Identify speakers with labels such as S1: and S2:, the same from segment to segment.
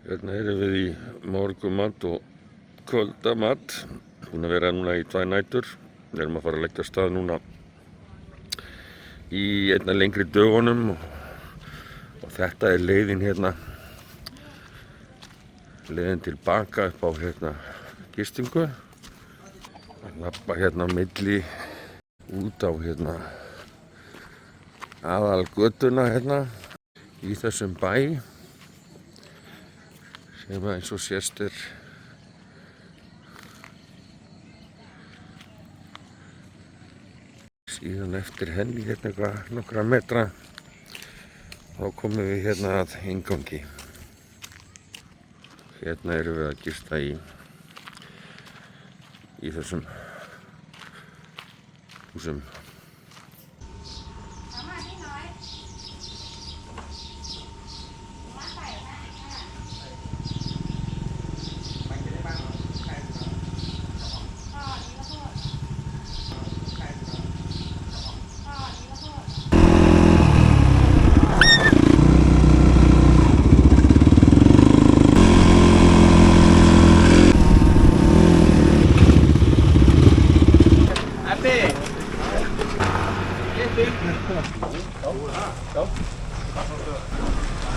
S1: Hérna erum við í morgumat og kvöldamat. Búin að vera núna í 2 nætur. Við erum að fara að leggja af stað núna í einna lengri dögunum og þetta er leiðin hérna. Leiðin tilbaka upp á hérna gistingu. Að labba hérna á milli út á hérna aðalgötuna hérna í þessum bæ sem eins og sést er síðan eftir henni hérna eitthvað nokkra metra þá komum við hérna að inngangi. Hérna erum við að gista í þessum húsum.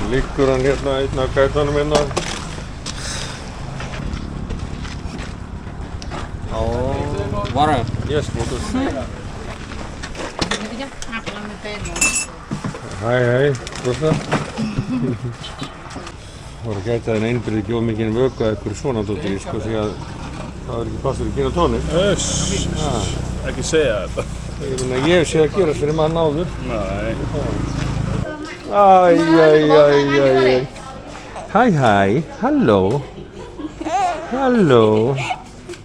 S1: Liggur hann hérna einn af gætanum hérna.
S2: Water.
S1: Yes, water. Hæ, brosa. Voru að gæta þenn einbyrði ekki of mikið vöku að ykkur svona dóttir í sko því að það er ekki passur í gin og tónik.
S3: Ekki segja þetta.
S1: Ég hef séð að gera fyrir mann áður.
S3: Nei.
S1: Æ. Hæ, halló. Halló.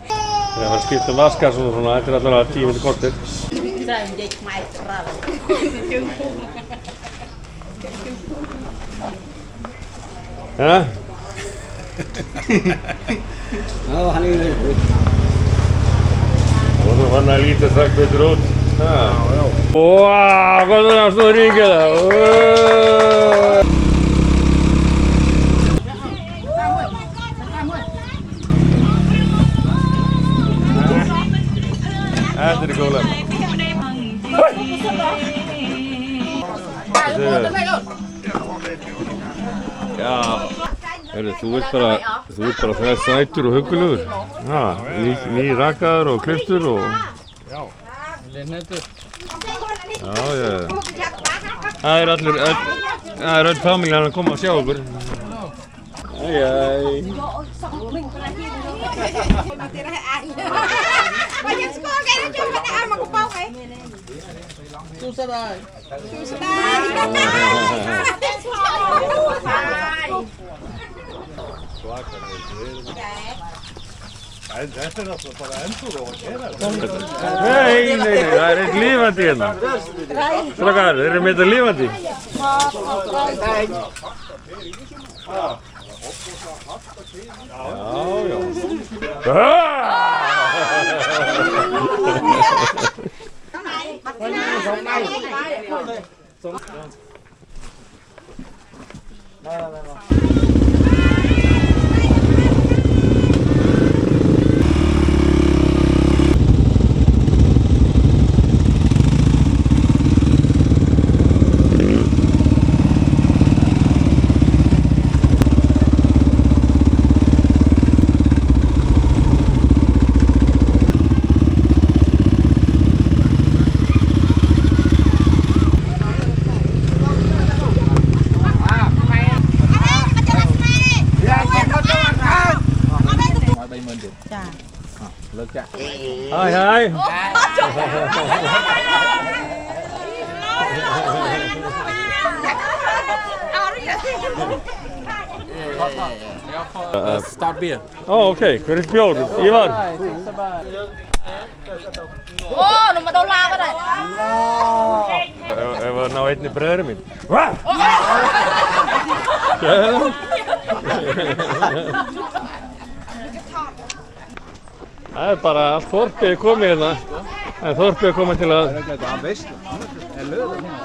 S1: Það var skipt vaskar svona, þetta er allavega 10 mínútur korter. Hæ?
S2: Já, hann er yfir.
S1: Og þú fann að lítið strax betur út. Já. Wow, hvað er það stóð ríkið það? Þetta er góðlega. Já. Heyrðu, þú ert bara það sætur og huggulegur. Já, ný rakaður og klipptur og...
S3: Já. Linnettur.
S1: Já. Það er öll familjan að koma að sjá okkur. Æ.
S3: Þetta er náttúrulega bara endur og að gera þetta.
S1: Nei, það er eitt lifandi hérna. Strákar, þeir eru með þetta lifandi. Hai.
S2: Start beer.
S1: Okay, hver er bjór? Ívar?
S4: Nú maður dóla að það.
S1: Ef að ná einni bræðri mín. Það er bara allt þorpið komið hérna. Það er þorpið komið til að...
S3: Það er veistla. Það er löður hérna.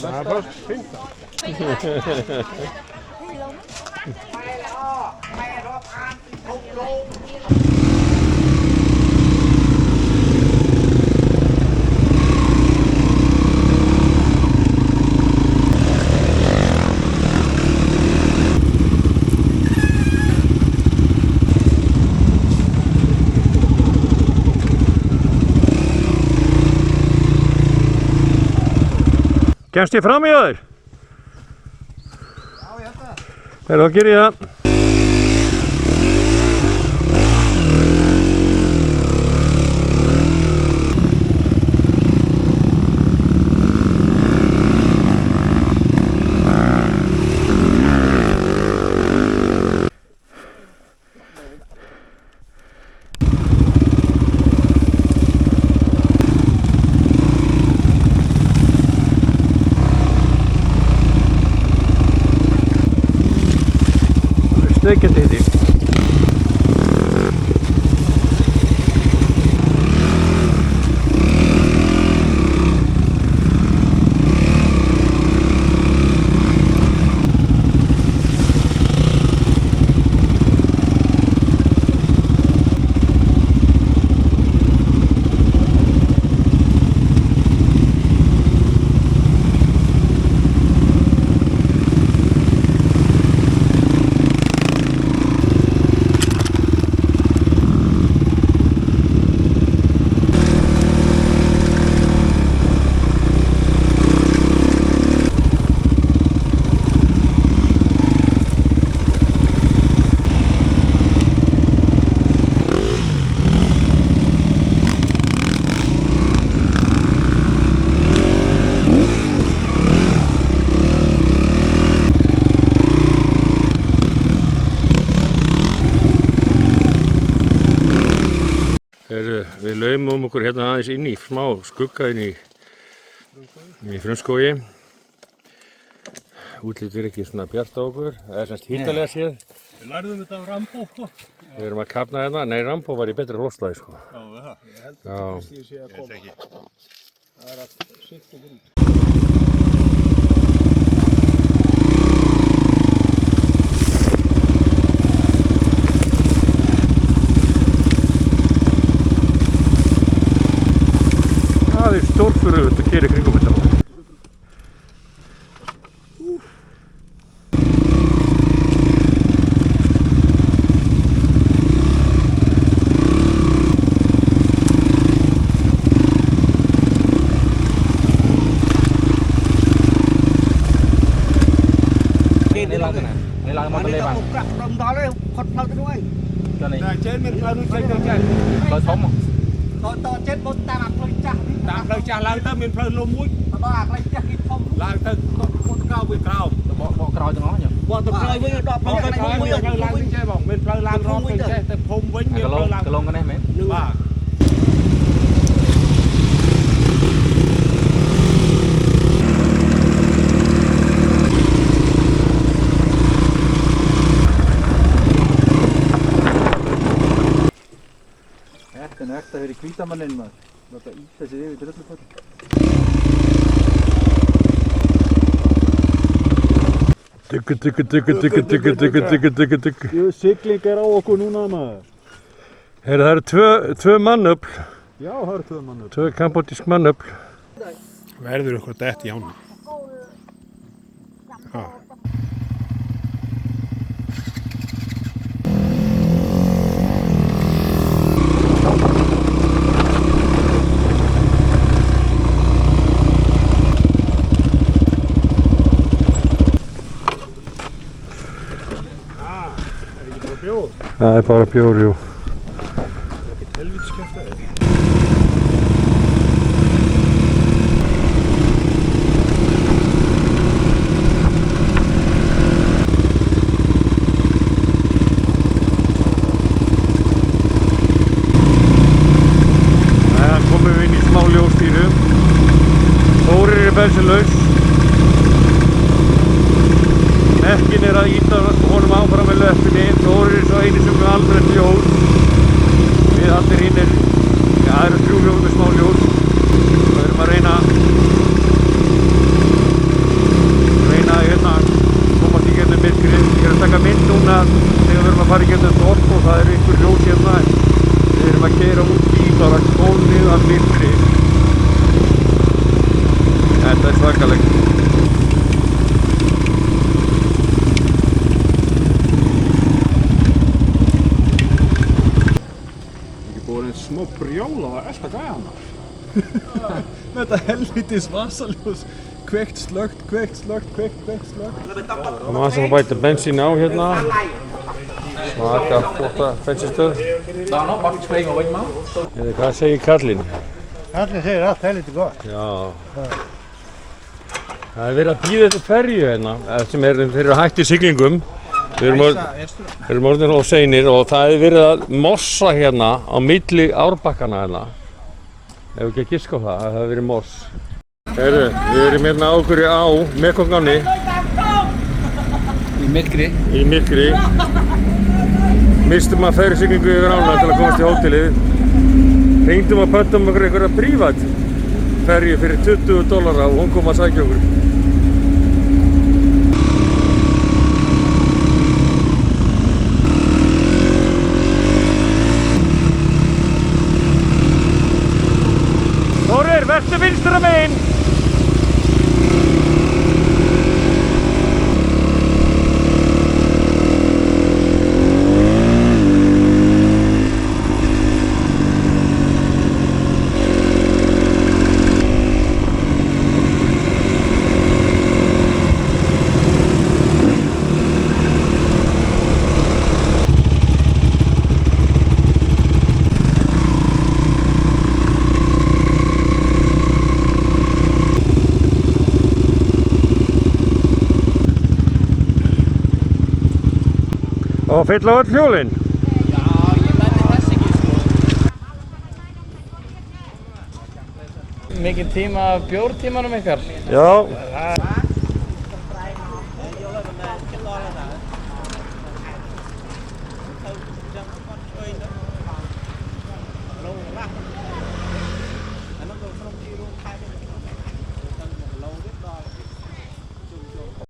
S3: Það er bara fint.
S1: Kemst ég fram í þér? Já, ég held það. Þá ger ég það. Steikjandi hitti. Við laumum okkur hérna aðeins inn í smá skugga inn í frumskógi. Útlitið er ekki svona bjart á okkur, það er semst hítalega séð.
S3: Við lærðum þetta af Rambo, sko.
S1: Við erum að kafna hérna, nei Rambo var í betra loftslagi, sko.
S3: Já, það. Ég held
S1: Já.
S3: að ég sé að koma. Það er að sitt og grút.
S1: Það er stórfurðulegt að keyra í kringum þetta.
S2: Trên mình lên chơi phóng mà.
S5: Tôi chết bốn ta mặc lên chắc.
S2: Tạm lời cha lang tới mình phơi lô muối.
S5: Tôi mặc lên chắc kịp không.
S2: Lang tới con cao với cao. Bỏ cao cho nó nhỉ.
S5: Bọn tôi chơi với đọt nó cái phông với
S2: phơi lang cái chơi bỏng mình phơi lang rót mình chơi tới phông với nhiều phơi lang. Cái lông cái này mấy. Ba.
S3: Þetta er ekta fyrir hvítamanninn maður. Láta íta sér yfir drullupötu.
S1: Tygg.
S3: Jú, sigling er á okkur núna maður.
S1: Það eru tvö mannöfl.
S3: Já, það eru tvö mannur.
S1: Tvö kambodísk mannöfl.
S3: Verður eitthvað dett í ánum.
S1: Það er bara bjór, jú.
S3: Helvítis kjaftaði.
S1: Það komum við inn í smá ljósstýru. Þórir er bensinlaus. Ekkin er að ýta honum áfram með löppinni. Þórir er svo eini sem er alveg ljós. Við allir hinn er mynd núna þegar við erum að fara í getum þorp og það eru ykkur ljós hérna. Við erum að keyra út í bara kólnið af myrkri. Þetta er svakalegt.
S2: Smá brjóla og elta gæjana. Með þetta helvítis vasaljós. Kveikt, slögt, kveikt, slögt, kveikt, slögt.
S1: Það maður sem að bæta bensín á hérna. Smaka flotta bensínstöð. Hvað segir kallinn?
S3: Kallinn segir allt helviti gott.
S1: Já. Það er verið að bíða þetta ferju hérna. Þeir eru hætt í siglingum. Við erum orðin of seinir og það hefur verið að mossa hérna á milli árbakkana hérna. Ef ekki að giska á það, það hefur verið moss. Heyrðu, við erum hérna á okkur á Mekongánni.
S2: Í myrkri.
S1: Í myrkri. Mistum að ferjusiglingu yfir ána til að komast í hótelið. Hringdum að pöntum okkur einhverja prívat ferju fyrir $20 og hún kom að sækja okkur. Þórir, vertu vinstra megin! Og fylla á öll hjólinn?
S2: Já, ég læti þess ekki sko.
S6: Mikinn tíma af bjórtímanum ykkar?
S1: Já.